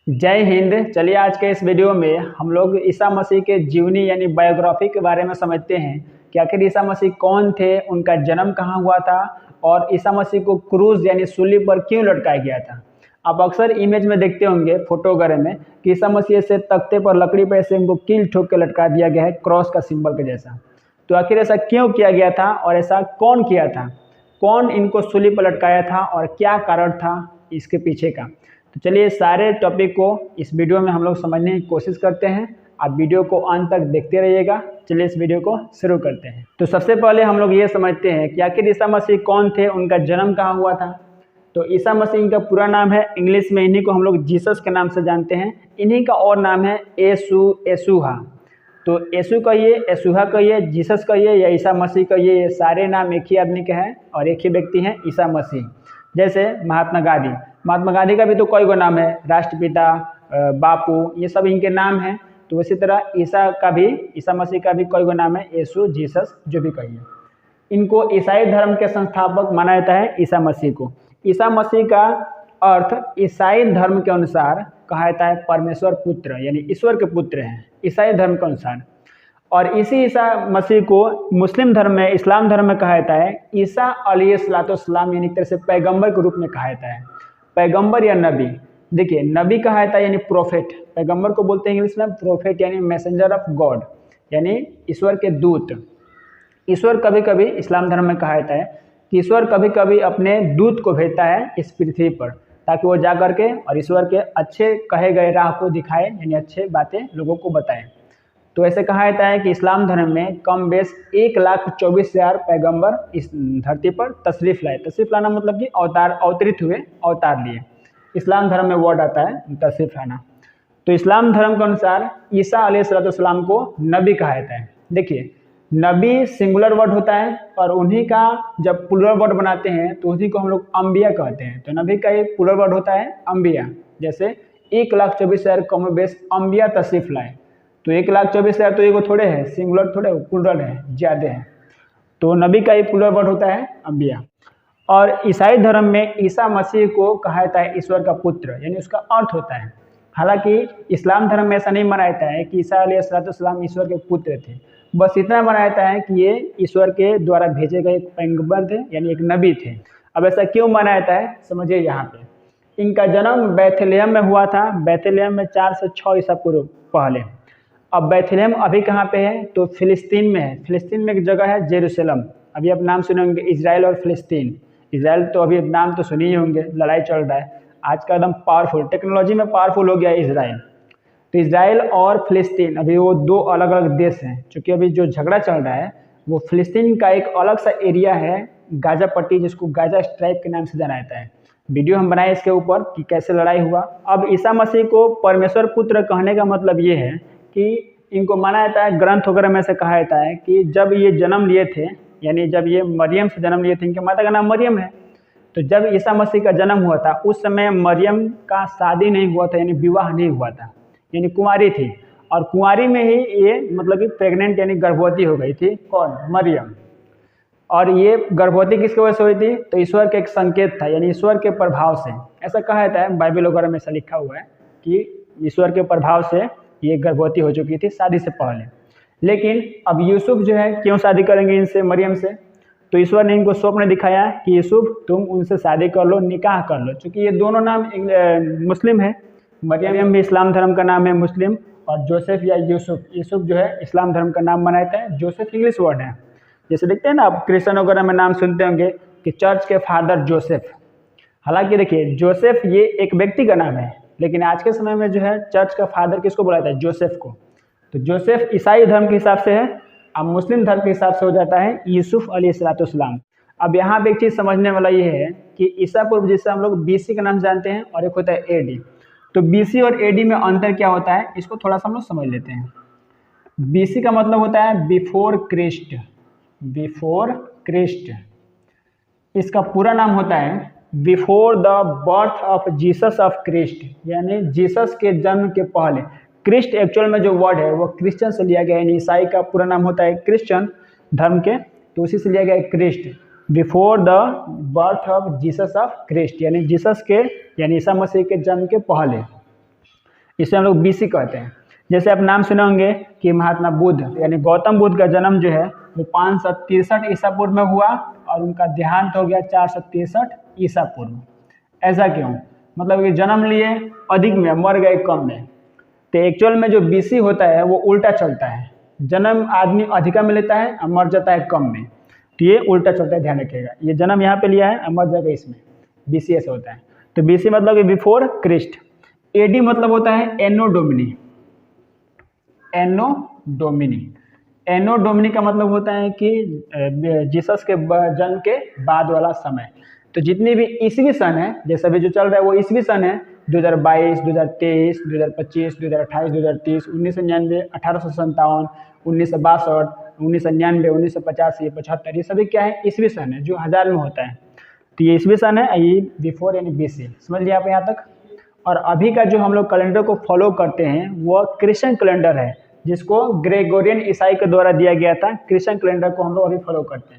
जय हिंद। चलिए आज के इस वीडियो में हम लोग ईसा मसीह के जीवनी यानी बायोग्राफी के बारे में समझते हैं कि आखिर ईसा मसीह कौन थे, उनका जन्म कहाँ हुआ था और ईसा मसीह को क्रूज यानी सूली पर क्यों लटकाया गया था। आप अक्सर इमेज में देखते होंगे फोटो वगैरह में कि ईसा मसीह से तख्ते पर लकड़ी पर ऐसे उनको कील ठोक के लटका दिया गया है क्रॉस का सिंबल के जैसा। तो आखिर ऐसा क्यों किया गया था और ऐसा कौन किया था, कौन इनको सूली पर लटकाया था और क्या कारण था इसके पीछे का। तो चलिए सारे टॉपिक को इस वीडियो में हम लोग समझने की कोशिश करते हैं। आप वीडियो को अंत तक देखते रहिएगा। चलिए इस वीडियो को शुरू करते हैं। तो सबसे पहले हम लोग ये समझते हैं कि आखिर ईसा मसीह कौन थे, उनका जन्म कहाँ हुआ था। तो ईसा मसीह का पूरा नाम है, इंग्लिश में इन्हीं को हम लोग जीसस के नाम से जानते हैं। इन्हीं का और नाम है येशूहा। तो येशू कहिए, येशूहा कहिए, जीसस कहिए या ईसा मसीह कहिए, ये सारे नाम एक ही आदमी के हैं और एक ही व्यक्ति हैं, ईसा मसीह। जैसे महात्मा गांधी का भी तो कई गो नाम है, राष्ट्रपिता, बापू, ये सब इनके नाम हैं। तो इसी तरह ईसा मसीह का भी कई गो नाम है, येशू, जीसस, जो भी कहिए। इनको ईसाई धर्म के संस्थापक माना जाता है, ईसा मसीह को। ईसा मसीह का अर्थ ईसाई धर्म के अनुसार कहा जाता है परमेश्वर पुत्र, यानी ईश्वर के पुत्र हैं ईसाई धर्म के अनुसार। और इसी ईसा मसीह को मुस्लिम धर्म में, इस्लाम धर्म में कहा जाता है ईसा अलैहिस्सलाम, यानी एक तरह से पैगंबर के रूप में कहा जाता है। पैगंबर या नबी, देखिए नबी कहा जाता है यानी प्रोफेट, पैगंबर को बोलते हैं इंग्लिश में प्रोफेट यानी मैसेंजर ऑफ गॉड, यानी ईश्वर के दूत। ईश्वर कभी कभी इस्लाम धर्म में कहा जाता है कि ईश्वर कभी कभी अपने दूत को भेजता है इस पृथ्वी पर ताकि वो जा करके और ईश्वर के अच्छे कहे गए राह को दिखाए, यानी अच्छे बातें लोगों को बताएं। तो ऐसे कहा जाता है कि इस्लाम धर्म में कम बेश 1,24,000 पैगंबर इस धरती पर तशरीफ लाए। तशरीफ लाना मतलब कि अवतरित हुए, अवतार लिए। इस्लाम धर्म में वर्ड आता है तशरीफ लाना। तो इस्लाम धर्म के अनुसार ईसा अलैहिस्सलाम को नबी कहा जाता है। देखिए नबी सिंगुलर वर्ड होता है और उन्हीं का जब प्लुरल वर्ड बनाते हैं तो उसी को हम लोग अंबिया कहते हैं। तो नबी का एक प्लुरल वर्ड होता है अंबिया। जैसे 1,24,000 कम बेश अंबिया तशरीफ लाए। तो 1,24,000 तो ये थोड़े है, सिंगुलर थोड़े, प्लुरल है, ज़्यादा है। तो नबी का एक प्लुरल वर्ड होता है अंबिया। और ईसाई धर्म में ईसा मसीह को कहा जाता है ईश्वर का पुत्र, यानी उसका अर्थ होता है। हालांकि इस्लाम धर्म में ऐसा नहीं माना जाता है कि ईसा अलैहिस्सलाम ईश्वर के पुत्र थे, बस इतना माना जाता है कि ये ईश्वर के द्वारा भेजे गए एक पैगंबर थे, यानी एक नबी थे। अब ऐसा क्यों माना जाता है समझिए। यहाँ पे इनका जन्म बैथलेहम में हुआ था। बैथलेहम में 4 से 6 ईसा पूर्व पहले। अब बैथलेहम अभी कहाँ पे है, तो फिलिस्तीन में है। फिलिस्तीन में एक जगह है जेरूशलम। अभी आप नाम सुने होंगे इजराइल और फिलिस्तीन। इजराइल तो अभी नाम तो सुने ही होंगे, लड़ाई चल रहा है आज का, एकदम पावरफुल, टेक्नोलॉजी में पावरफुल हो गया है इजराइल। तो इजराइल और फिलिस्तीन अभी वो दो अलग अलग देश हैं। चूँकि अभी जो झगड़ा चल रहा है वो फिलिस्तीन का एक अलग सा एरिया है, गाजा पट्टी, जिसको गाजा स्ट्राइप के नाम से जाना जाता है। वीडियो हम बनाए इसके ऊपर कि कैसे लड़ाई हुआ। अब ईसा मसीह को परमेश्वर पुत्र कहने का मतलब ये है कि इनको माना जाता है, ग्रंथ वगैरह में से कहा जाता है कि जब ये जन्म लिए थे, यानी जब ये मरियम से जन्म लिए थे, इनके माता का नाम मरियम है। तो जब ईसा मसीह का जन्म हुआ था उस समय मरियम का शादी नहीं हुआ था, यानी विवाह नहीं हुआ था, यानी कुंवारी थी। और कुंवारी में ही ये मतलब कि प्रेग्नेंट यानी गर्भवती हो गई थी। कौन? मरियम। और ये गर्भवती किसकी वजह से हुई थी, तो ईश्वर के एक संकेत था, यानी ईश्वर के प्रभाव से। ऐसा कहा जाता है, बाइबल वगैरह में ऐसा लिखा हुआ है कि ईश्वर के प्रभाव से ये गर्भवती हो चुकी थी शादी से पहले। लेकिन अब यूसुफ जो है क्यों शादी करेंगे इनसे, मरियम से, तो ईश्वर ने इनको स्वप्न दिखाया कि यूसुफ तुम उनसे शादी कर लो, निकाह कर लो। चूँकि ये दोनों नाम मुस्लिम है, मरियम भी इस्लाम धर्म का नाम है मुस्लिम, और जोसेफ या यूसुफ जो है इस्लाम धर्म का नाम बनाता है। जोसेफ इंग्लिश वर्ड है। जैसे देखते हैं ना आप क्रिश्चियन वगैरह में नाम सुनते होंगे कि चर्च के फादर जोसेफ। हालांकि देखिए जोसेफ ये एक व्यक्ति का नाम है, लेकिन आज के समय में जो है चर्च का फादर किसको बोला जाता है, जोसेफ को। तो जोसेफ ईसाई धर्म के हिसाब से है, अब मुस्लिम धर्म के हिसाब से हो जाता है यूसुफ अलैहिस्सलाम। अब यहाँ पे एक चीज़ समझने वाला ये है कि ईसा पूर्व, जिसे हम लोग BC का नाम जानते हैं, और एक होता है AD। तो BC और AD में अंतर क्या होता है, इसको थोड़ा सा हम लोग समझ लेते हैं। BC का मतलब होता है बिफोर क्रिस्ट, बिफोर क्रिस्ट। इसका पूरा नाम होता है before the birth of Jesus of Christ, यानी जीसस के जन्म के पहले। क्रिस्ट एक्चुअल में जो वर्ड है वो क्रिश्चियन से लिया गया है, यानी ईसाई का पूरा नाम होता है क्रिश्चियन धर्म के, तो उसी से लिया गया है Christ. Before the birth of Jesus of Christ, यानी जीसस के, यानी ईसा मसीह के जन्म के पहले। इसे हम लोग BC कहते हैं। जैसे आप नाम सुने होंगे कि महात्मा बुद्ध यानी गौतम बुद्ध का जन्म जो है वो 563 ईसा पूर्व में हुआ और उनका देहांत हो गया 463 ईसा पूर्व। ऐसा क्यों? मतलब कि जन्म लिए अधिक में, मर गए कम में। तो एक्चुअल में जो BC होता है वो उल्टा चलता है, जन्म आदमी अधिका में लेता है और मर जाता है कम में। तो ये उल्टा चलता है, ध्यान रखिएगा। ये जन्म यहाँ पे लिया है और मर जाएगा इसमें, BC ऐसे होता है। तो BC मतलब कि बिफोर क्रिस्ट। AD मतलब होता है एनो डोमिनी। एनो डोमिनी, एनो डोमिनी का मतलब होता है कि जीसस के जन्म के बाद वाला समय। तो जितनी भी ईसवी सन है, जैसे अभी जो चल रहा है वो ईसवी सन है, 2022, 2023, 2025, 2028, 2030, 1999, 1857, 1962, 1999, 1985, 75, ये सभी क्या है? ईसवी सन है, जो हजार में होता है। तो ये ईसवी सन है, ये बिफोर यानी BC। समझ लिया आप यहाँ तक? और अभी का जो हम लोग कैलेंडर को फॉलो करते हैं वो क्रिश्चियन कैलेंडर है, जिसको ग्रेगोरियन ईसाई के द्वारा दिया गया था। क्रिश्चियन कैलेंडर को हम लोग अभी फॉलो करते हैं।